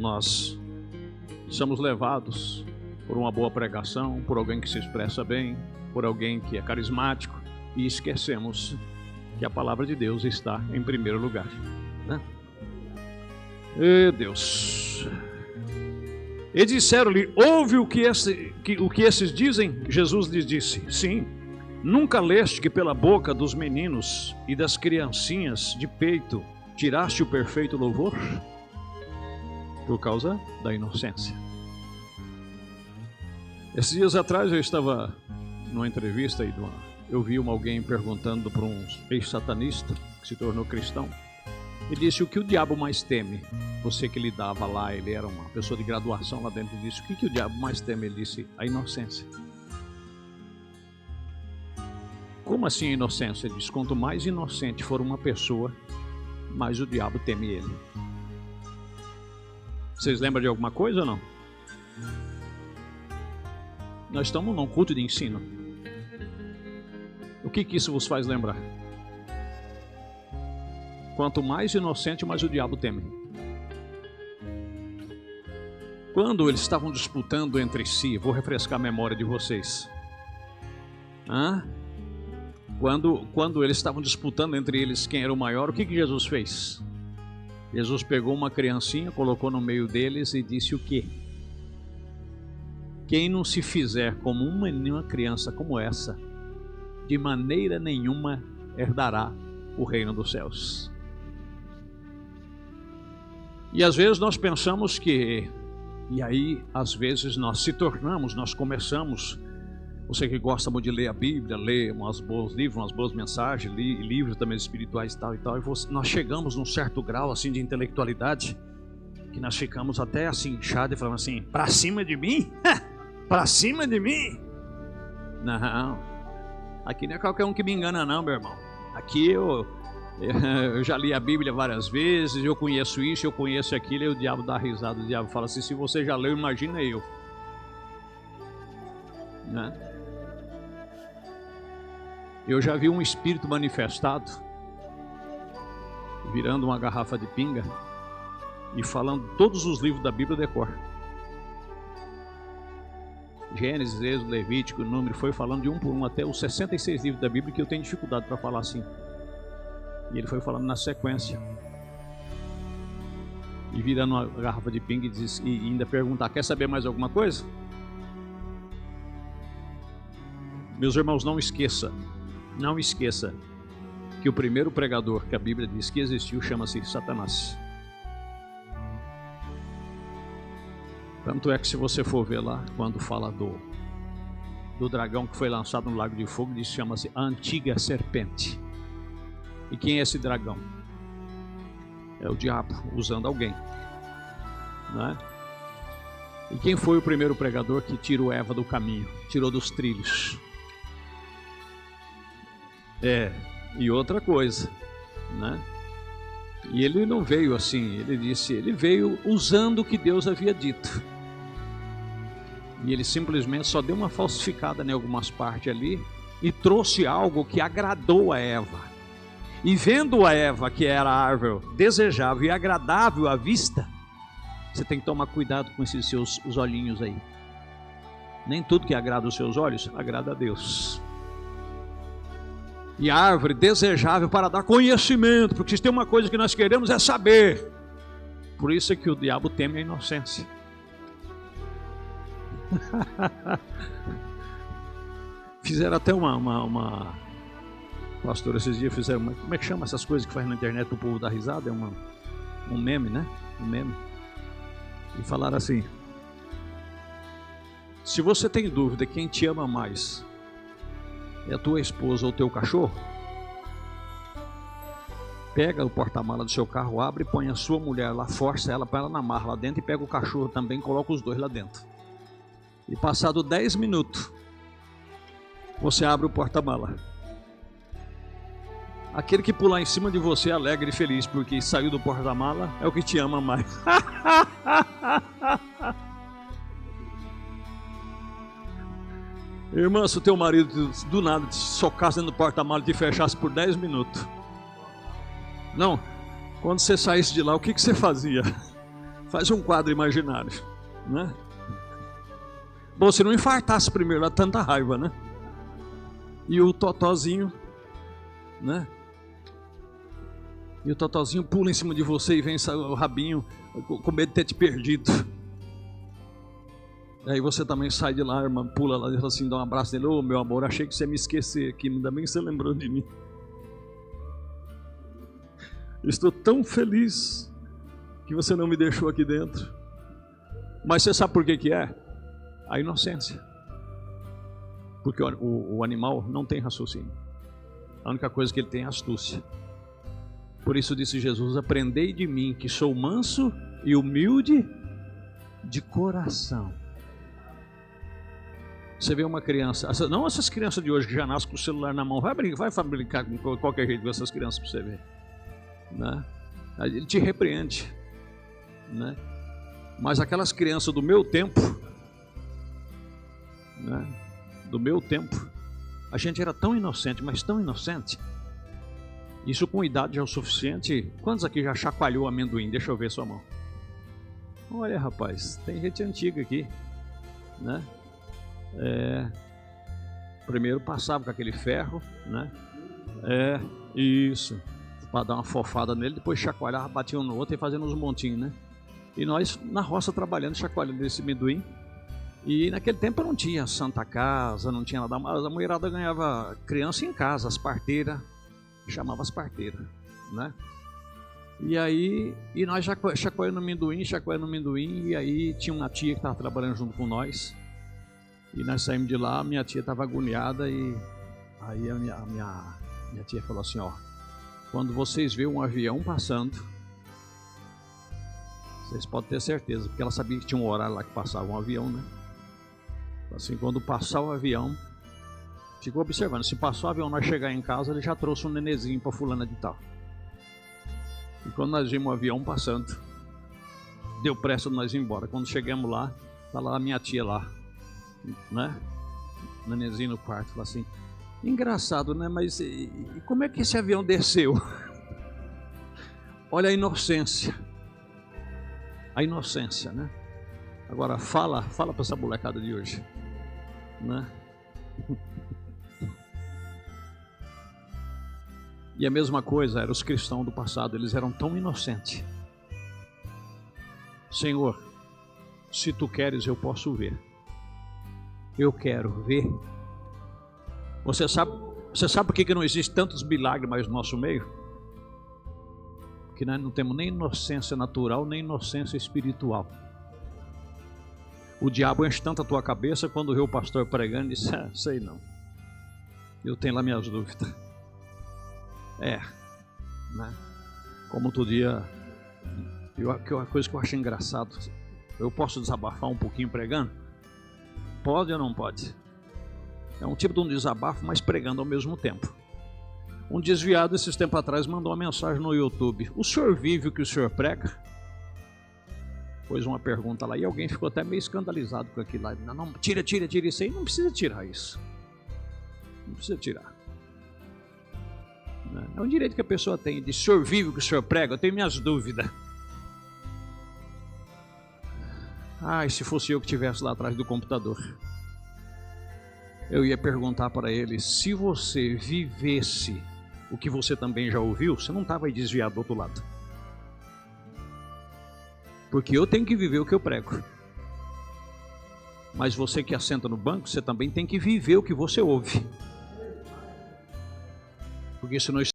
Nós somos levados por uma boa pregação, por alguém que se expressa bem, por alguém que é carismático, e esquecemos que a palavra de Deus está em primeiro lugar, né? E Deus. E disseram-lhe: ouve o que esses dizem? Jesus lhes disse: sim. Nunca leste que pela boca dos meninos e das criancinhas de peito tiraste o perfeito louvor? Por causa da inocência. Esses dias atrás eu estava numa entrevista e eu vi alguém perguntando para um ex-satanista que se tornou cristão. E disse: o que o diabo mais teme? Você que lidava lá, ele era uma pessoa de graduação lá dentro, disse: o que o diabo mais teme? Ele disse: a inocência. Como assim a inocência? Ele disse: quanto mais inocente for uma pessoa, mais o diabo teme ele. Vocês lembram de alguma coisa ou não? Nós estamos num culto de ensino. O que isso vos faz lembrar? Quanto mais inocente, mais o diabo teme. Quando eles estavam disputando entre si, vou refrescar a memória de vocês. Quando eles estavam disputando entre eles quem era o maior, o que Jesus fez? Jesus pegou uma criancinha, colocou no meio deles e disse o quê? Quem não se fizer como uma criança como essa, de maneira nenhuma herdará o reino dos céus. E às vezes nós pensamos que, e aí às vezes nós começamos, você que gosta muito de ler a Bíblia, ler uns bons livros, umas boas mensagens, livros também espirituais e tal, e nós chegamos num certo grau assim de intelectualidade, que nós ficamos até assim inchados e falamos assim: pra cima de mim? Pra cima de mim? Não, aqui não é qualquer um que me engana não, meu irmão. Aqui eu já li a Bíblia várias vezes, eu conheço isso, eu conheço aquilo, e o diabo dá risada, o diabo fala assim: se você já leu, imagina eu, né? Eu já vi um espírito manifestado virando uma garrafa de pinga e falando todos os livros da Bíblia de cor. Gênesis, Êxodo, Levítico, Número, foi falando de um por um até os 66 livros da Bíblia, que eu tenho dificuldade para falar assim. E ele foi falando na sequência. E virando uma garrafa de pinga e ainda perguntar: quer saber mais alguma coisa? Meus irmãos, não esqueça que o primeiro pregador que a Bíblia diz que existiu chama-se Satanás. Tanto é que se você for ver lá, quando fala do dragão que foi lançado no lago de fogo, diz que chama-se a antiga serpente. E quem é esse dragão? É o diabo usando alguém, né? E quem foi o primeiro pregador que tirou Eva do caminho, tirou dos trilhos? E outra coisa, né? E ele não veio assim, ele veio usando o que Deus havia dito. E ele simplesmente só deu uma falsificada em algumas partes ali e trouxe algo que agradou a Eva. E vendo a Eva que era árvore desejável e agradável à vista, você tem que tomar cuidado com esses os olhinhos aí. Nem tudo que agrada os seus olhos agrada a Deus. E a árvore desejável para dar conhecimento, porque se tem uma coisa que nós queremos é saber. Por isso é que o diabo teme a inocência. Fizeram até uma pastor, esses dias fizeram como é que chama essas coisas que faz na internet para o povo dar risada? É um meme, né? Um meme. E falaram assim: se você tem dúvida quem te ama mais, é a tua esposa ou o teu cachorro, pega o porta-mala do seu carro, abre e põe a sua mulher lá, força ela para ela na marra lá dentro, e pega o cachorro também, coloca os dois lá dentro. E passado 10 minutos, você abre o porta-mala. Aquele que pular em cima de você alegre e feliz porque saiu do porta-mala é o que te ama mais. Irmã, se o teu marido do nada te socasse dentro do porta-malas e te fechasse por 10 minutos, não, quando você saísse de lá, o que você fazia? Faz um quadro imaginário, né? Bom, se não infartasse primeiro, dá tanta raiva, né? E o totozinho, né? E o totozinho pula em cima de você e vem o rabinho com medo de ter te perdido. Aí você também sai de lá, irmã, pula lá e fala assim, dá um abraço nele. Ô, meu amor, achei que você ia me esquecer aqui, ainda bem que você lembrou de mim. Estou tão feliz que você não me deixou aqui dentro. Mas você sabe por que é? A inocência. Porque o animal não tem raciocínio. A única coisa que ele tem é astúcia. Por isso disse Jesus, aprendei de mim que sou manso e humilde de coração. Você vê uma criança, não essas crianças de hoje que já nascem com o celular na mão, vai brincar com qualquer jeito com essas crianças para você ver, né? Ele te repreende, né? Mas aquelas crianças do meu tempo, né? Do meu tempo, a gente era tão inocente, mas tão inocente. Isso com idade já é o suficiente. Quantos aqui já chacoalhou amendoim? Deixa eu ver sua mão. Olha, rapaz, tem gente antiga aqui, né? Primeiro passava com aquele ferro, né? Isso, para dar uma fofada nele, depois chacoalhava, batia um no outro e fazendo uns montinhos, né? E nós na roça trabalhando, chacoalhando esse amendoim. E naquele tempo não tinha Santa Casa, não tinha nada, mas a mulherada ganhava criança em casa, as parteiras, chamava as parteiras, né? E aí, nós chacoalhando amendoim, e aí tinha uma tia que estava trabalhando junto com nós. E nós saímos de lá, minha tia estava agoniada e aí a minha tia falou assim, ó, quando vocês verem um avião passando, vocês podem ter certeza, porque ela sabia que tinha um horário lá que passava um avião, né? Assim, quando passar o avião, ficou observando, se passar o avião, nós chegar em casa, ele já trouxe um nenezinho para fulana de tal. E quando nós vimos o avião passando, deu pressa de nós ir embora. Quando chegamos lá, tá lá a minha tia lá, né? Nenezinho no quarto, falou assim, engraçado, né? Mas e como é que esse avião desceu? Olha a inocência, né? Agora fala para essa molecada de hoje, né? E a mesma coisa eram os cristãos do passado, eles eram tão inocentes. Senhor, se tu queres eu posso ver. Eu quero ver. Você sabe por que não existe tantos milagres mais no nosso meio? Porque nós não temos nem inocência natural, nem inocência espiritual. O diabo enche tanto a tua cabeça quando vê o pastor pregando e diz, sei não. Eu tenho lá minhas dúvidas. Né? Como outro dia, a coisa que eu achei engraçado, eu posso desabafar um pouquinho pregando? Pode ou não pode? É um tipo de um desabafo, mas pregando ao mesmo tempo. Um desviado, esses tempos atrás, mandou uma mensagem no YouTube. O senhor vive o que o senhor prega? Pôs uma pergunta lá e alguém ficou até meio escandalizado com aquilo lá. Não, tira isso aí. Não precisa tirar isso. Não precisa tirar. É um direito que a pessoa tem de o senhor vive o que o senhor prega? Eu tenho minhas dúvidas. Ai, se fosse eu que estivesse lá atrás do computador, eu ia perguntar para ele, se você vivesse o que você também já ouviu, você não estava aí desviado do outro lado. Porque eu tenho que viver o que eu prego. Mas você que assenta no banco, você também tem que viver o que você ouve. Porque senão